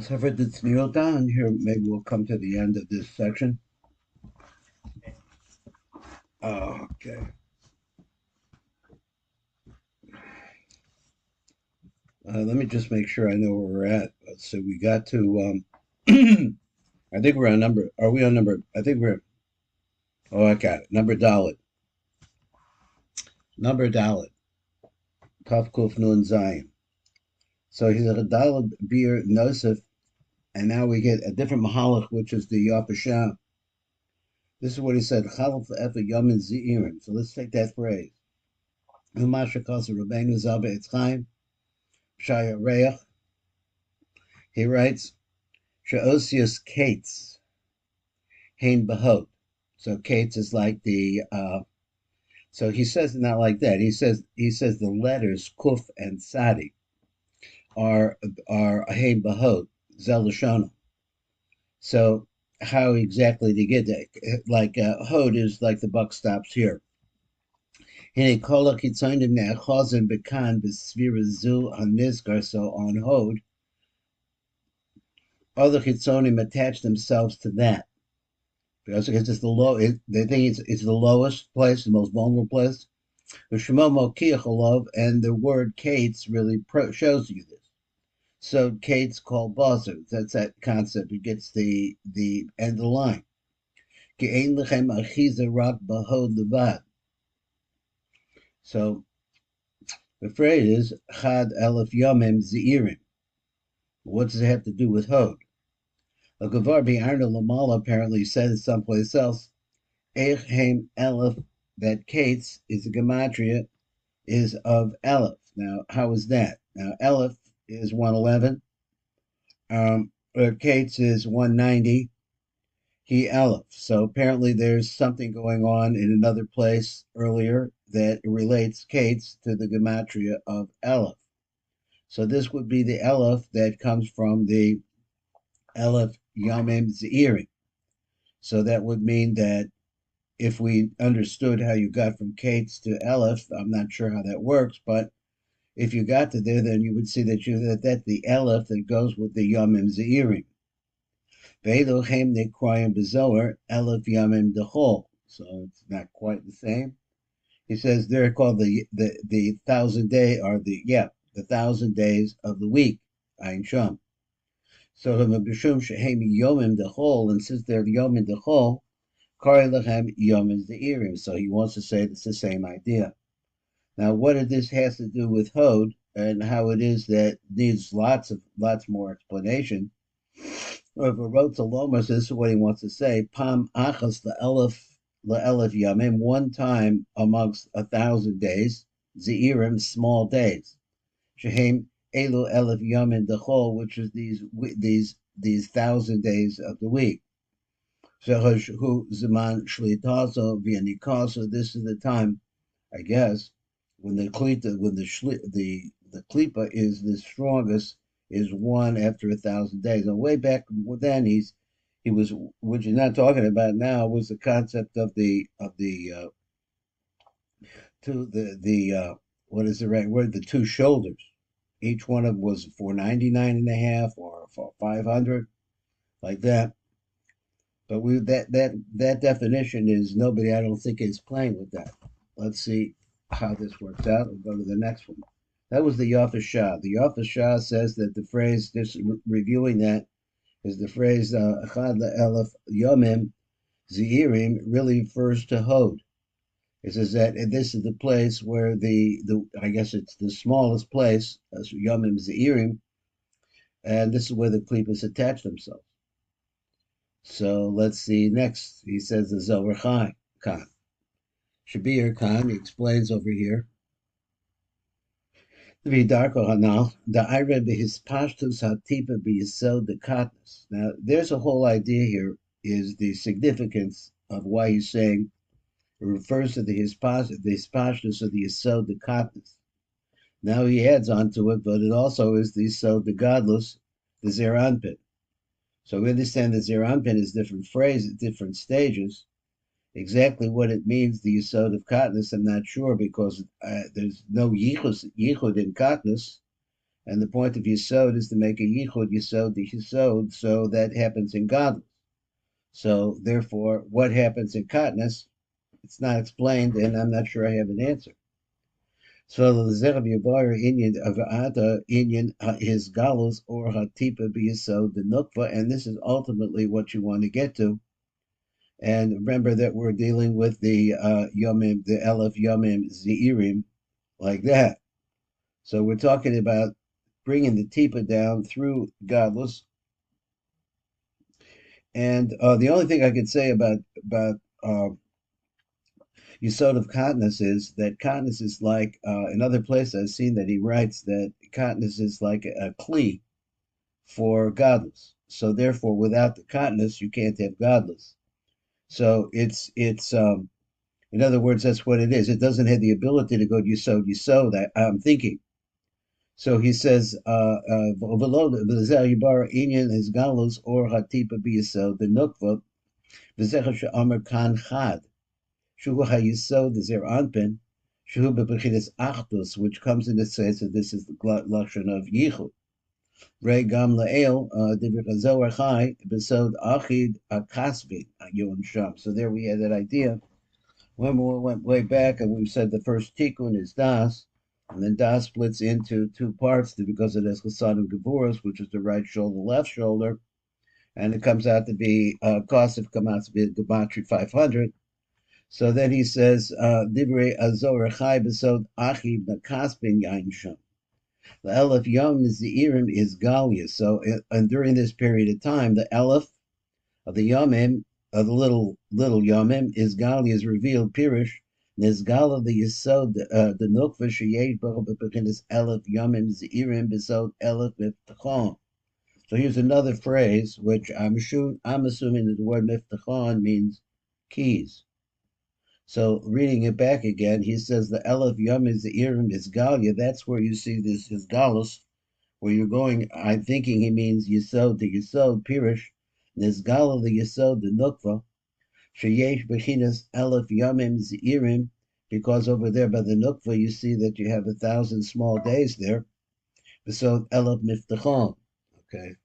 So for the kneel down here, maybe we'll come to the end of this section. Okay. Let me just make sure I know where we're at. So we got to, I think we're on number, are we on number, I think we're, oh, I got it. Number Dalit. Number Dalit. Kaf Kuf Nun Zion. So he's a Dalit Bir Nosif, and now we get a different Mahalach, which is the Yafeh Shaah. This is what he said, Chalaf Efa Yamin Zi'irim. So let's take that phrase. Umasha Kasa Rabbeinu Zaba Etzchaim, Shaya Reach. He writes, Sheosius Kates, Hain Behot. So Kates is like the so he says it not like that. He says the letters Kuf and Sadi are Hain Behot, Zelashona. So how exactly to get that? Like Hod is like the buck stops here. Hine Kola Kitzonim Ne'achozim Bekan B'Svira Zu Hanizgar. So on Hod, other Kitzonim attach themselves to that. Because it's the low, they think it's the lowest place, the most vulnerable place. And the word Kates really shows you this. So Kates called Basar. That's that concept. It gets the end of the line. So the phrase is Chad Elef Yomim Zeirim. What does it have to do with Hod? A Gavar Bi'arna Lamala apparently says someplace else, Eich Haim Elef, that Kates is a gematria, is of Elef. Now, how is that? Now, Elef is 111. Kates is 190. He Elef. So apparently there's something going on in another place earlier that relates Kates to the gematria of Elef. So this would be the Elef that comes from the Elef Yomim Ze'irim. So that would mean that if we understood how you got from Kates to Elef, I'm not sure how that works, but if you got to there, then you would see that's the Elef that goes with the Yomim Ze'irim. Ve'elohim Nekroyim Bezoar Elef Yomim Dechol. So it's not quite the same. He says they're called the 1,000 day or the 1,000 days of the week. Ayin Sham. So B'Shum Shehem Yomim Dechol, and since they're Yomim Dechol, Kari Lechem Yomim Ze'irim. So he wants to say it's the same idea. Now, what this has to do with Hod and how it is that needs lots more explanation. If a wrote to Lomas, this is what he wants to say: Pam achas le'elef yamim, one time amongst 1,000 days, zeirim, small days. Shehem elu elef yamin dechol, which is these 1,000 days of the week. Shehu zaman shlitaso v'yanikaso. This is the time, I guess, when the klipa is the strongest, is one after 1,000 days. And way back then, he was, what you're not talking about now, was the concept of what is the right word? The two shoulders. Each one of them was 499 and a half or 500, like that. But that definition is nobody, I don't think, is playing with that. Let's see how this works out. We'll go to the next one. That was the Yafeh Shaah. The Yafeh Shaah says that the phrase, just reviewing that, is the phrase Echad le'elef Yomim Zeirim really refers to Hod. It says that this is the place where the I guess it's the smallest place, Yomim Zeirim, and this is where the klipas attach themselves. So let's see next. He says the Zohar Khan. Shabir Khan, he explains over here. Vidarko Hanal, the Ira his pashtus hatipa b'yisod the katnus. Now, there's a whole idea here, is the significance of why he's saying it refers to the pashtus of the yisod the katnus. Now he adds on to it, but it also is the yisod the godless, the zeranpin. So we understand that zeranpin is different phrases, different stages. Exactly what it means, the Yisod of Katniss, I'm not sure, because there's no Yichud in Katniss, And the point of Yisod is to make a Yichud, Yisod, the Yisod, so that happens in godless. So therefore, what happens in Katniss, it's not explained, and I'm not sure I have an answer. So the Zechav Yavar Inyan of Ada Inyan his galus or Hatipa B'Yisod the Nukva, and this is ultimately what you want to get to. And remember that we're dealing with the Yomim, the Aleph Yomim Zeirim, like that. So we're talking about bringing the Tipa down through godless. And the only thing I could say about Yisod of Katniss is that Katniss is like, in other places I've seen that he writes that Katniss is like a Kli for godless. So therefore, without the Katniss, you can't have godless. So it's in other words, that's what it is. It doesn't have the ability to go Yisod. I'm thinking. So he says, "V'lo inyan is galus or hatipa b'Yisod the nukva v'zecher she'amar kan chad." Shuhu HaYisod is their Anpin, Shuhu Bebechidas Achdus, which comes in the sense that this is the Lashon of Yichud. Rei Gam La'el, Divir Chazoar Chai, Besod Achid Akasvin, Yon Sham. So there we had that idea. When we went way back and we said the first tikkun is Das, and then Das splits into two parts because it has Chasad and Gevuras, which is the right shoulder, left shoulder, and it comes out to be Kosef Kamatz Gematri 500. So then he says, Divrei Azor Chai Besod Achi Bakaspin Yain Sham. The Aleph Yom Zeirim is Galia. So and during this period of time, the Aleph of the Yomim, of the little Yomim, is Galia, is revealed, Pirish, Nizgala the Yisod, the Nukva Sheyesh Baruch Bepechinis Aleph Yomim Zeirim Besod Aleph Miftachon. So here's another phrase, which I'm assuming that the word Miftachon means keys. So reading it back again, he says the Aleph Yom is the Irim is Galia. That's where you see this is Galus, where you're going. I'm thinking he means Yisod the Yisod Pirish, Nizgala the Yisod the Nukva, Sheyesh Bechinas Aleph Yomim Zeirim, because over there by the Nukva you see that you have 1,000 small days there. So Aleph Miftachon. Okay.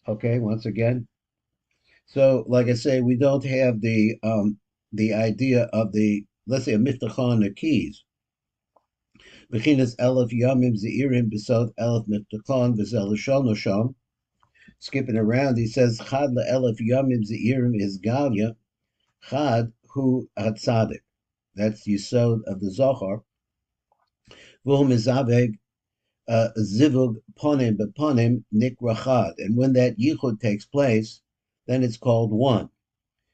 Okay, once again. So, like I say, we don't have the idea of the, let's say, a miftachon or keys. Bechinas Elef Yamim Zeirim Besod Elef Miftachon V'Zel Shom. Skipping around, he says Chad LaElef Yamim Zeirim is Galia. Chad Hu Hatzadik. That's the Yisod of the Zohar. V'Hu Mizaveg Zivug Ponim Beponim Nikra Chad. And when that Yichud takes place, then it's called one.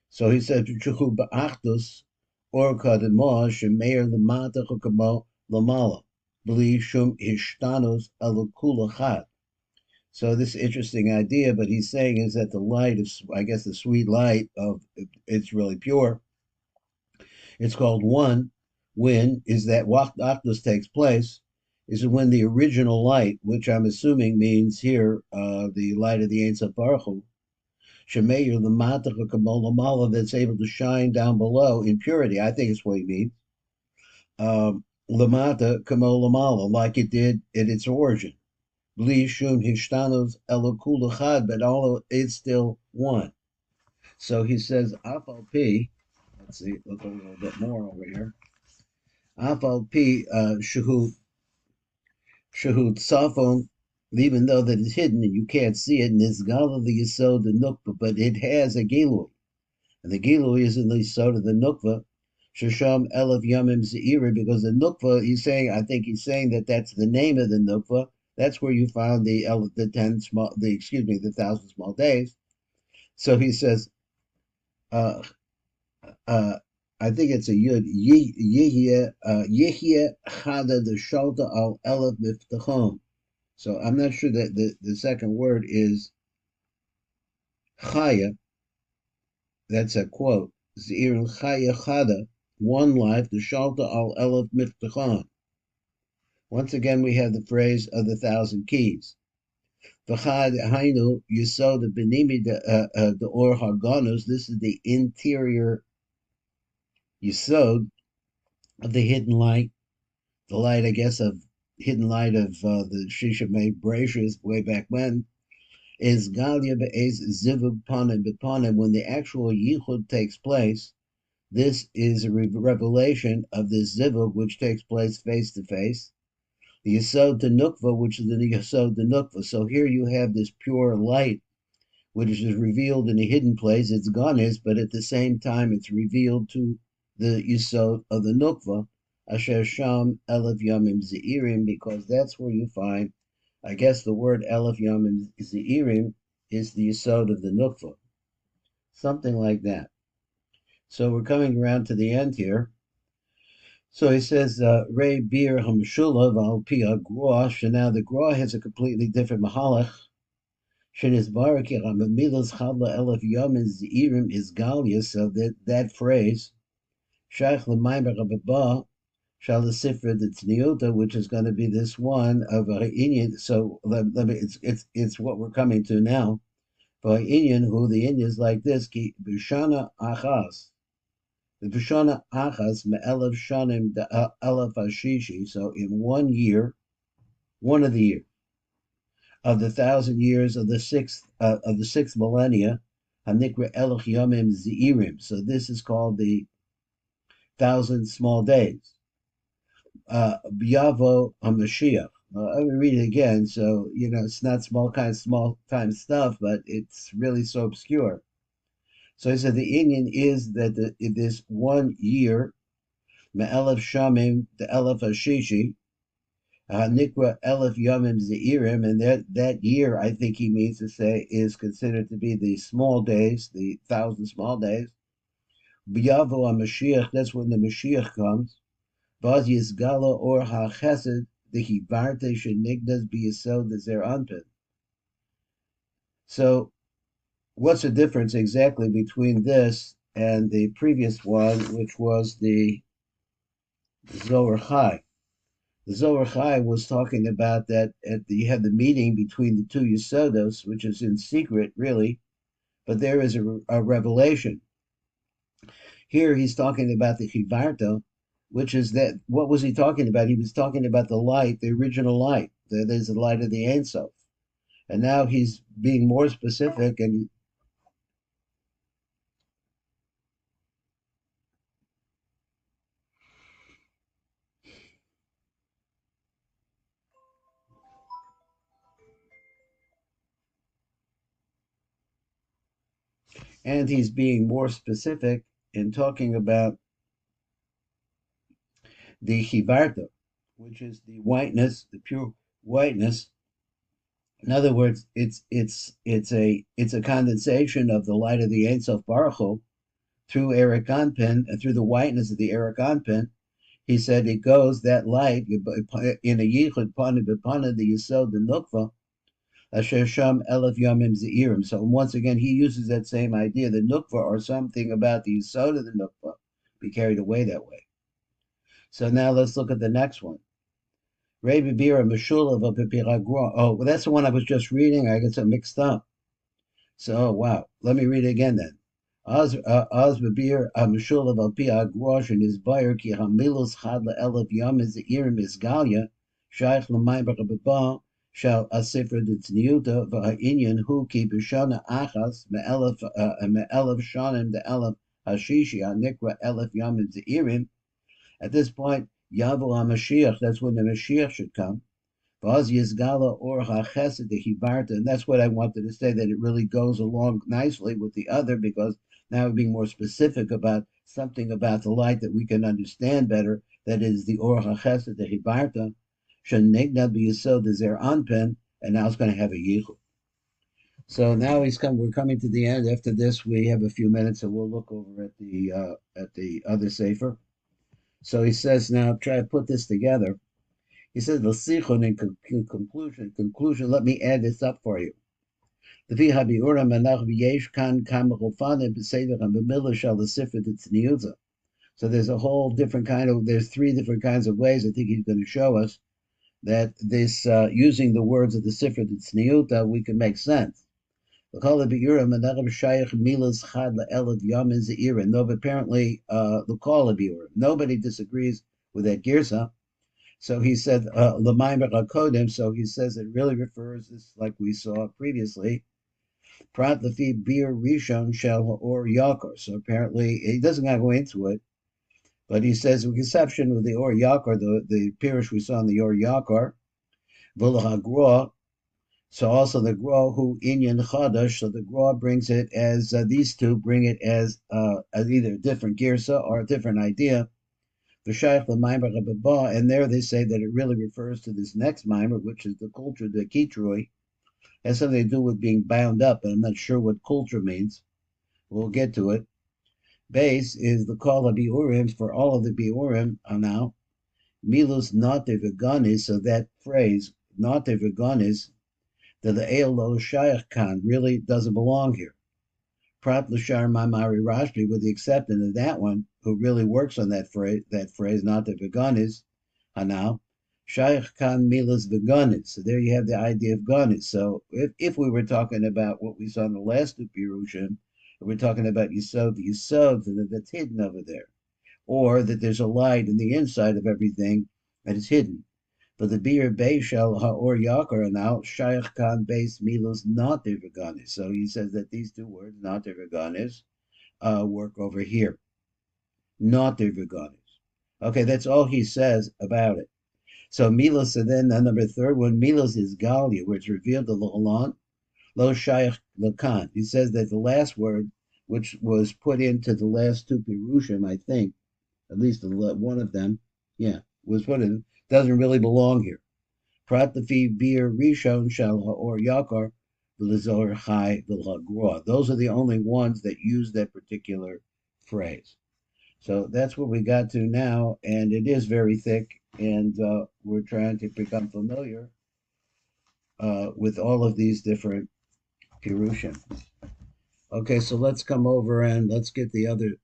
So he said, "Chuchu ba'achdus or kademo shemeir lemata chukamo lamala bli shum ishtanus alukula chad." So this interesting idea, but he's saying is that the light is, I guess, the sweet light of it's really pure. It's called one. When is that achdus takes place? Is when the original light, which I'm assuming means here the light of the Ein Sof Baruch Hu, Shemeir the Matach Kamolamala that's able to shine down below in purity. I think it's what he means. Lamata Kamolamala, like it did at its origin. Bli Shun Hishtanos Elokulachad, but all of it's still one. So he says Afal P. Let's see, look a little bit more over here. Afal P. Shahud Safon, even though that it's hidden and you can't see it, and it's Galili Yisod the Nukva, but it has a Gilui. And the Gilui is in the Yisod of the Nukva, Shasham Elef Yamim Zeiri, because the Nukva, I think he's saying that that's the name of the Nukva. That's where you found the 1,000 small days. So he says, I think it's a Yud, Yihye Chada the Shalta al Elef Miftachon. So I'm not sure that the second word is Chaya. That's a quote. Zir Chaya Chada, one life, the Shalta al Elef Miftachon. Once again, we have the phrase of the 1,000 keys. V'chad hainu yisod benimi the or harganos. This is the interior yisod of the hidden light. The light, I guess, of hidden light of the Shisha made Brachas way back when is Galia be'ez zivug panim bepanim. When the actual Yichud takes place, this is a revelation of this zivug which takes place face to face. The Yisod to Nukva, which is the Yisod to Nukva. So here you have this pure light, which is revealed in a hidden place. It's Ganis, but at the same time, it's revealed to the Yisod of the Nukva, Asher Sham Elef Yamim Zeirim, because that's where you find, I guess the word Elef Yamim Zeirim is the Yisod of the Nukva. Something like that. So we're coming around to the end here. So he says, Rei Bir Hamshulav al Pia Groa, and now the Groa has a completely different Mahalach. Shenisbarak Ramamilas Chadla Elef Yamin Zeirim is Galia, so that phrase, Shaykh L'Maimer Rabba, Shal Sifra the Tzniuta, which is going to be this one of Indian. So let me, it's what we're coming to now. For Indian, who the Indians like this, Ki Bishana Achas. The Bishana Achas Me'elef Shanim the Elef Ashishi. So in 1 year, one of the years of the 1,000 years of the sixth millennia, Hanikra Elech Yomim Zeirim. So this is called the 1,000 small days. B'yavo HaMashiach. Let me read it again. So it's not small time stuff, but it's really so obscure. So he said the Indian is that this 1 year, Me'elef Shamim, the Elef Ashishi, Nikra Elef Yomim Zeirim, and that year, I think he means to say, is considered to be the small days, the 1,000 small days. B'yavo HaMashiach, that's when the Mashiach comes. Vaz Yizgala or HaChesed, the Hivarte Shenigdas B'Yisod Zer Anpin. So what's the difference exactly between this and the previous one, which was the Zohar Chai? The Zohar Chai was talking about that you have the meeting between the two Yisodos, which is in secret, really, but there is a revelation. Here he's talking about the Chivarta, which is that, what was he talking about? He was talking about the light, the original light. There's the light of the Ein Sof. And now he's being more specific, and he's being more specific in talking about the Chivarta, which is the whiteness, the pure whiteness. In other words, it's a condensation of the light of the Ein Sof Baruch Hu through Eric Anpin, and through the whiteness of the Eric Anpin. He said it goes, that light in a Yichud Pana B'Pana, the Yisod the Nukva, Asher Sham Elef Yamim Zeirim. So once again, he uses that same idea. The Nukva, or something about the Yisod of the Nukva, be carried away that way. So now let's look at the next one. Rebbe Bira Meshulav of Pipiragra. Oh, well, that's the one I was just reading. I got some mixed up. So, wow. Let me read it again then. Az Babir Meshulav of Pipiragra and his buyer ki hamilus chad le'elef yam is irim is galia shaykh l'mayim b'rabba shall asifra d'tzniuta v'ha'inyan hu ki b'shana achas me'elef shanim the elef hashishi ha'nikra elef yam is irim. At this point, Yavo HaMashiach, that's when the Mashiach should come. Vaz Yizgala or HaChesed the Hivarta, and that's what I wanted to say, that it really goes along nicely with the other, because now we're being more specific about something about the light that we can understand better, that is the Or HaChesed the Hivarta, Shenigna B'Yisod the Zer Anpen, and now it's going to have a Yichud. So now we're coming to the end. After this, we have a few minutes, and we'll look over at the other Sefer. So he says, now try to put this together. He says, L'sichon, in conclusion, let me add this up for you. There's a whole different there's 3 different kinds of ways I think he's going to show us that this using the words of the Sifra Tzniuta, we can make sense. No, but apparently, nobody disagrees with that girsa. So he said, L'maymer HaKodim, so he says it really refers, this like we saw previously, Prat Lefi Bir Rishon Shel Or Yakar. So apparently, he doesn't go into it, but he says, with exception of the Or Yakar, the Pirish we saw in the Or Yakar, V'Lahagroa, so also the Gra who Inyan Chadash, so the Gra brings it as, these two bring it as either a different girsa or a different idea. And there they say that it really refers to this next mimer, which is the culture, the kitrui, has something to do with being bound up, and I'm not sure what culture means. We'll get to it. Base is the call of biurim for all of the biurim are now. Milus nate veganis, so that phrase, nate veganis, that the Eolo Shaykh Khan really doesn't belong here. Prat Lashar Mamari Rashbi, with the exception of that one, who really works on that phrase, not the veganis, Hanau, Shaykh Khan Milas veganis. So there you have the idea of ganis. So if we were talking about what we saw in the last two Pirushim, we're talking about Yisod, and that's hidden over there, or that there's a light in the inside of everything that is hidden. But the beer Beishal Haor Yakar now Shaykh Khan base Milos not the veganis. So he says that these two words, not the veganis, work over here. Not the veganis. Okay, that's all he says about it. So Milos, and then the number third one, Milos is Galia, where it's revealed the Lolan, Lo Shaykh Lakan. He says that the last word, which was put into the last two Pirushim, I think, at least one of them, yeah, was put in, doesn't really belong here. Prat lefi bir rishon shel ha'or yakar v'lezor chai v'lhagroa. Those are the only ones that use that particular phrase. So that's what we got to now, and it is very thick, and we're trying to become familiar with all of these different pirushim. Okay, so let's come over and let's get the other